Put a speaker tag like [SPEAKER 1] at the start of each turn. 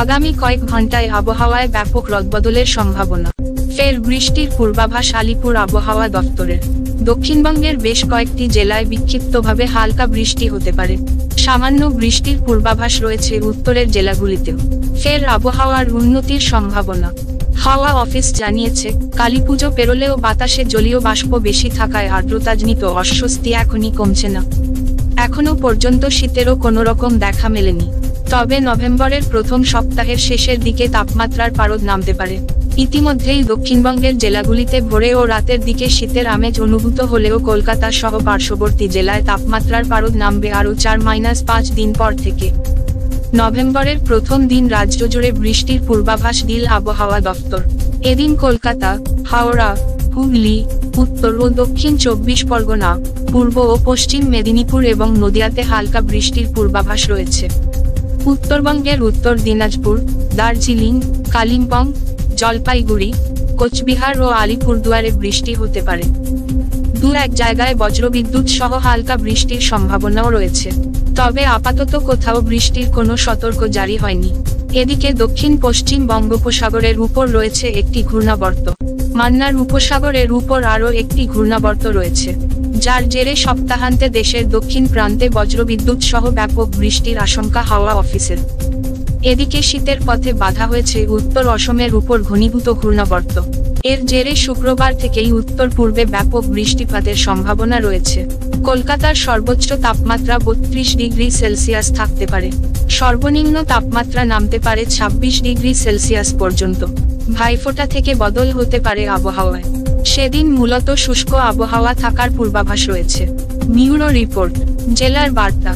[SPEAKER 1] আগামী কয়েক ঘন্টায় আবহাওয়ায় ব্যাপক রদবদলের সম্ভাবনা। ফের বৃষ্টির পূর্বাভাস আলিপুর আবহাওয়া দফতরের। দক্ষিণবঙ্গের বেশ কয়েকটি জেলায় বিক্ষিপ্তভাবে হালকা বৃষ্টি হতে পারে। সামান্য বৃষ্টির পূর্বাভাস রয়েছে উত্তরের জেলাগুলিতেও। ফের আবহাওয়ার উন্নতির সম্ভাবনা। হাওয়া অফিস জানিয়েছে, কালীপুজো পেরোলেও বাতাসে জলীয় বাষ্প বেশি থাকায় আর্দ্রতাজনিত অস্বস্তি এখনই কমছে না। এখনো পর্যন্ত শীতেরও কোনো রকম দেখা মেলেনি। তবে নভেম্বরের প্রথম সপ্তাহের শেষের দিকে তাপমাত্রার পারদ নামতে পারে। ইতিমধ্যেই দক্ষিণবঙ্গের জেলাগুলিতে ভোরে ও রাতের দিকে শীতের আমেজ অনুভূত হলেও কলকাতা সহ পার্শ্ববর্তী জেলায় তাপমাত্রার পারদ নামবে আরও 4-5 দিন পর থেকে। নভেম্বরের প্রথম দিন রাজ্য জুড়ে বৃষ্টির পূর্বাভাস দিল আবহাওয়া দফতর। এদিন কলকাতা, হাওড়া, হুগলি, উত্তর ও দক্ষিণ 24 পরগনা, পূর্ব ও পশ্চিম মেদিনীপুর এবং নদিয়াতে হালকা বৃষ্টির পূর্বাভাস রয়েছে। উত্তরবঙ্গের উত্তর দিনাজপুর, দার্জিলিং, কালিম্পং, জলপাইগুড়ি, কোচবিহার ও আলিপুরদুয়ারে বৃষ্টি হতে পারে। দু-এক জায়গায় বজ্রবিদ্যুৎ সহ হালকা বৃষ্টির সম্ভাবনাও রয়েছে। তবে আপাতত কোথাও বৃষ্টির কোনো সতর্ক জারি হয়নি। এদিকে দক্ষিণ পশ্চিম বঙ্গোপসাগরের উপর রয়েছে একটি ঘূর্ণাবর্ত। মান্নার উপসাগরের উপর আরও একটি ঘূর্ণাবর্ত রয়েছে, যার জেরে সপ্তাহান্তে দেশের দক্ষিণ প্রান্তে বজ্রবিদ্যুৎ সহ ব্যাপক বৃষ্টির আশঙ্কা হাওয়া অফিসের। এদিকে শীতের পথে বাধা হয়েছে উত্তর অসমের উপর ঘনীভূত ঘূর্ণাবর্ত। এর জেরে শুক্রবার থেকেই উত্তর পূর্বে ব্যাপক বৃষ্টিপাতের সম্ভাবনা রয়েছে। কলকাতার সর্বোচ্চ তাপমাত্রা 32 ডিগ্রি সেলসিয়াস থাকতে পারে। সর্বনিম্ন তাপমাত্রা নামতে পারে 26 ডিগ্রি সেলসিয়াস পর্যন্ত। ভাইফোঁটা থেকে বদল হতে পারে আবহাওয়ায়। সেদিন মূলত শুষ্ক আবহাওয়া থাকার পূর্বাভাস রয়েছে। ব্যুরো রিপোর্ট, জেলার বার্তা।